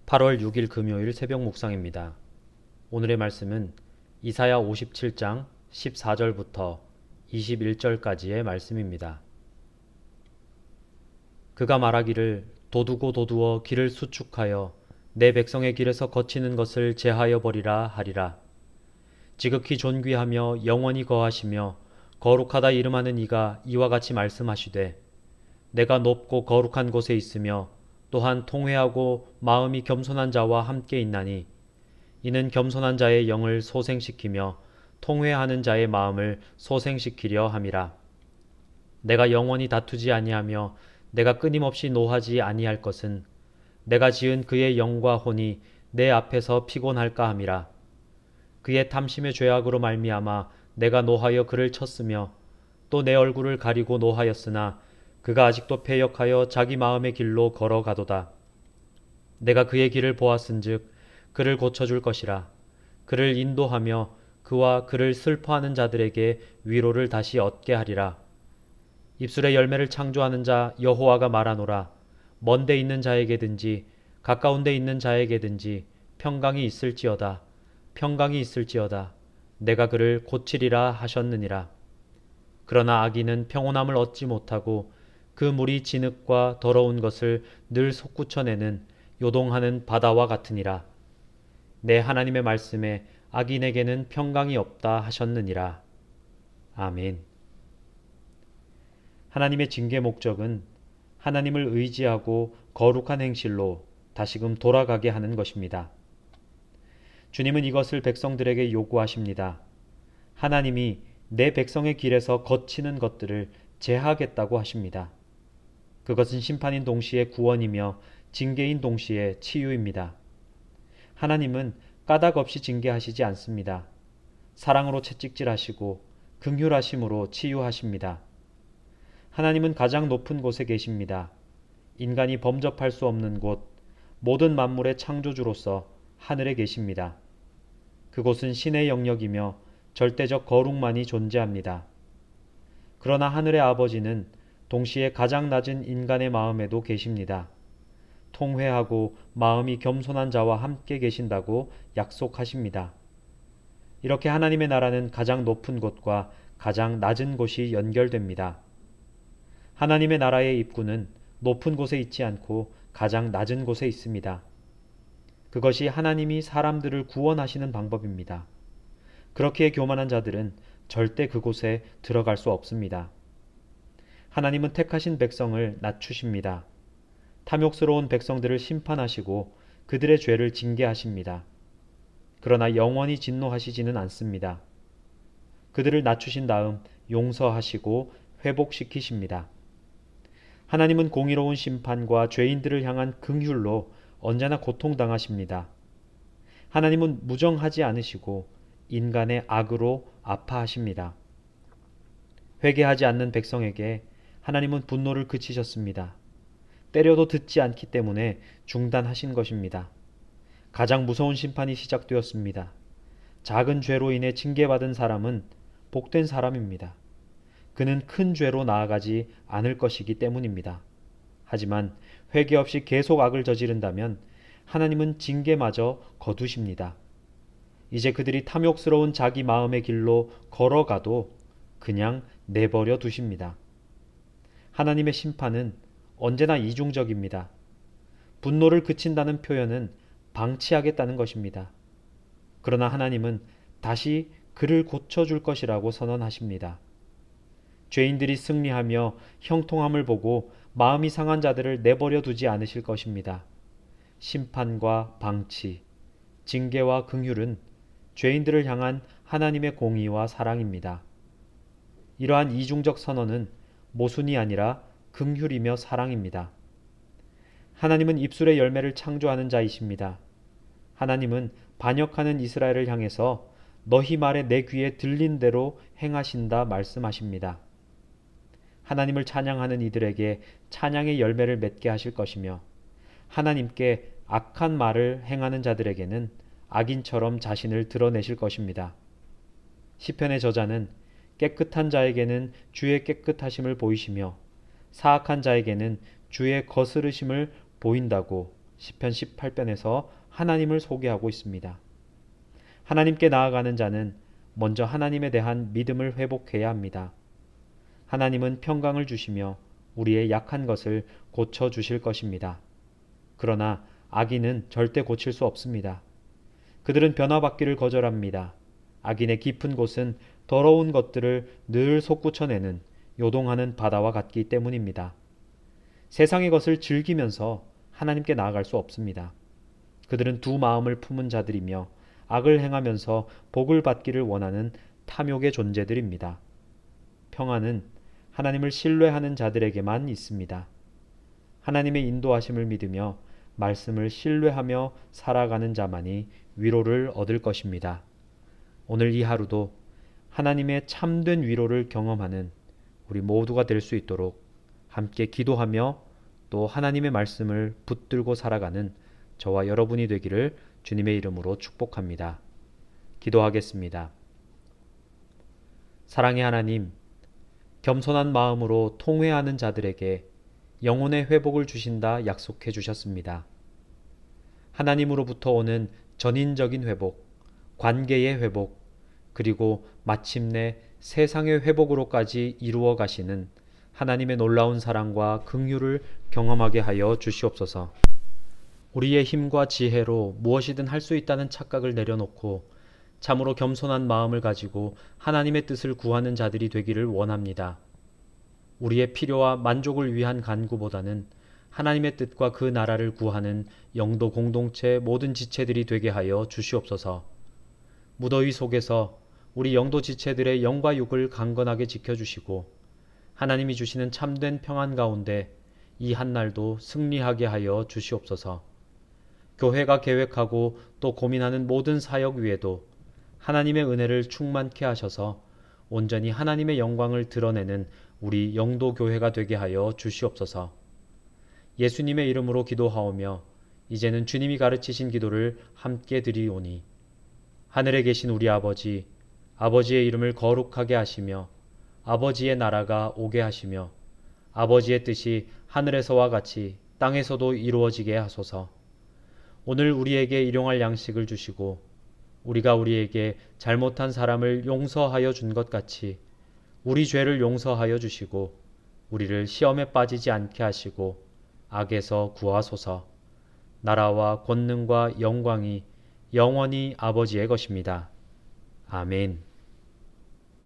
8월 6일 금요일 새벽 묵상입니다. 오늘의 말씀은 이사야 57장 14절부터 21절까지의 말씀입니다. 그가 말하기를 도두고 도두어 길을 수축하여 내 백성의 길에서 거치는 것을 제하여 버리라 하리라. 지극히 존귀하며 영원히 거하시며 거룩하다 이름하는 이가 이와 같이 말씀하시되 내가 높고 거룩한 곳에 있으며 또한 통회하고 마음이 겸손한 자와 함께 있나니 이는 겸손한 자의 영을 소생시키며 통회하는 자의 마음을 소생시키려 함이라. 내가 영원히 다투지 아니하며 내가 끊임없이 노하지 아니할 것은 내가 지은 그의 영과 혼이 내 앞에서 피곤할까 함이라. 그의 탐심의 죄악으로 말미암아 내가 노하여 그를 쳤으며 또 내 얼굴을 가리고 노하였으나 그가 아직도 패역하여 자기 마음의 길로 걸어가도다. 내가 그의 길을 보았은즉 그를 고쳐줄 것이라. 그를 인도하며 그와 그를 슬퍼하는 자들에게 위로를 다시 얻게 하리라. 입술의 열매를 창조하는 자 여호와가 말하노라. 먼 데 있는 자에게든지 가까운 데 있는 자에게든지 평강이 있을지어다. 평강이 있을지어다. 내가 그를 고치리라 하셨느니라. 그러나 악인은 평온함을 얻지 못하고 그 물이 진흙과 더러운 것을 늘 솟구쳐내는 요동하는 바다와 같으니라. 내 하나님의 말씀에 악인에게는 평강이 없다 하셨느니라. 아멘. 하나님의 징계 목적은 하나님을 의지하고 거룩한 행실로 다시금 돌아가게 하는 것입니다. 주님은 이것을 백성들에게 요구하십니다. 하나님이 내 백성의 길에서 거치는 것들을 제하겠다고 하십니다. 그것은 심판인 동시에 구원이며 징계인 동시에 치유입니다. 하나님은 까닭 없이 징계하시지 않습니다. 사랑으로 채찍질하시고 긍휼하심으로 치유하십니다. 하나님은 가장 높은 곳에 계십니다. 인간이 범접할 수 없는 곳, 모든 만물의 창조주로서 하늘에 계십니다. 그곳은 신의 영역이며 절대적 거룩만이 존재합니다. 그러나 하늘의 아버지는 동시에 가장 낮은 인간의 마음에도 계십니다. 통회하고 마음이 겸손한 자와 함께 계신다고 약속하십니다. 이렇게 하나님의 나라는 가장 높은 곳과 가장 낮은 곳이 연결됩니다. 하나님의 나라의 입구는 높은 곳에 있지 않고 가장 낮은 곳에 있습니다. 그것이 하나님이 사람들을 구원하시는 방법입니다. 그렇기에 교만한 자들은 절대 그곳에 들어갈 수 없습니다. 하나님은 택하신 백성을 낮추십니다. 탐욕스러운 백성들을 심판하시고 그들의 죄를 징계하십니다. 그러나 영원히 진노하시지는 않습니다. 그들을 낮추신 다음 용서하시고 회복시키십니다. 하나님은 공의로운 심판과 죄인들을 향한 긍휼로 언제나 고통당하십니다. 하나님은 무정하지 않으시고 인간의 악으로 아파하십니다. 회개하지 않는 백성에게 하나님은 분노를 그치셨습니다. 때려도 듣지 않기 때문에 중단하신 것입니다. 가장 무서운 심판이 시작되었습니다. 작은 죄로 인해 징계받은 사람은 복된 사람입니다. 그는 큰 죄로 나아가지 않을 것이기 때문입니다. 하지만 회개 없이 계속 악을 저지른다면 하나님은 징계마저 거두십니다. 이제 그들이 탐욕스러운 자기 마음의 길로 걸어가도 그냥 내버려 두십니다. 하나님의 심판은 언제나 이중적입니다. 분노를 그친다는 표현은 방치하겠다는 것입니다. 그러나 하나님은 다시 그를 고쳐줄 것이라고 선언하십니다. 죄인들이 승리하며 형통함을 보고 마음이 상한 자들을 내버려 두지 않으실 것입니다. 심판과 방치, 징계와 긍휼은 죄인들을 향한 하나님의 공의와 사랑입니다. 이러한 이중적 선언은 모순이 아니라 긍휼이며 사랑입니다. 하나님은 입술의 열매를 창조하는 자이십니다. 하나님은 반역하는 이스라엘을 향해서 너희 말에 내 귀에 들린 대로 행하신다 말씀하십니다. 하나님을 찬양하는 이들에게 찬양의 열매를 맺게 하실 것이며 하나님께 악한 말을 행하는 자들에게는 악인처럼 자신을 드러내실 것입니다. 시편의 저자는 깨끗한 자에게는 주의 깨끗하심을 보이시며 사악한 자에게는 주의 거스르심을 보인다고 시편 18편에서 하나님을 소개하고 있습니다. 하나님께 나아가는 자는 먼저 하나님에 대한 믿음을 회복해야 합니다. 하나님은 평강을 주시며 우리의 약한 것을 고쳐 주실 것입니다. 그러나 악인은 절대 고칠 수 없습니다. 그들은 변화받기를 거절합니다. 악인의 깊은 곳은 더러운 것들을 늘 솟구쳐내는 요동하는 바다와 같기 때문입니다. 세상의 것을 즐기면서 하나님께 나아갈 수 없습니다. 그들은 두 마음을 품은 자들이며 악을 행하면서 복을 받기를 원하는 탐욕의 존재들입니다. 평안은 하나님을 신뢰하는 자들에게만 있습니다. 하나님의 인도하심을 믿으며 말씀을 신뢰하며 살아가는 자만이 위로를 얻을 것입니다. 오늘 이 하루도 하나님의 참된 위로를 경험하는 우리 모두가 될 수 있도록 함께 기도하며 또 하나님의 말씀을 붙들고 살아가는 저와 여러분이 되기를 주님의 이름으로 축복합니다. 기도하겠습니다. 사랑의 하나님, 겸손한 마음으로 통회하는 자들에게 영혼의 회복을 주신다 약속해 주셨습니다. 하나님으로부터 오는 전인적인 회복, 관계의 회복, 그리고 마침내 세상의 회복으로까지 이루어 가시는 하나님의 놀라운 사랑과 긍휼을 경험하게 하여 주시옵소서. 우리의 힘과 지혜로 무엇이든 할 수 있다는 착각을 내려놓고 참으로 겸손한 마음을 가지고 하나님의 뜻을 구하는 자들이 되기를 원합니다. 우리의 필요와 만족을 위한 간구보다는 하나님의 뜻과 그 나라를 구하는 영도 공동체 모든 지체들이 되게 하여 주시옵소서. 무더위 속에서 우리 영도 지체들의 영과 육을 강건하게 지켜주시고 하나님이 주시는 참된 평안 가운데 이 한날도 승리하게 하여 주시옵소서. 교회가 계획하고 또 고민하는 모든 사역 위에도 하나님의 은혜를 충만케 하셔서 온전히 하나님의 영광을 드러내는 우리 영도 교회가 되게 하여 주시옵소서. 예수님의 이름으로 기도하오며 이제는 주님이 가르치신 기도를 함께 드리오니 하늘에 계신 우리 아버지, 아버지의 이름을 거룩하게 하시며 아버지의 나라가 오게 하시며 아버지의 뜻이 하늘에서와 같이 땅에서도 이루어지게 하소서. 오늘 우리에게 일용할 양식을 주시고 우리가 우리에게 잘못한 사람을 용서하여 준 것 같이 우리 죄를 용서하여 주시고 우리를 시험에 빠지지 않게 하시고 악에서 구하소서. 나라와 권능과 영광이 영원히 아버지의 것입니다. 아멘.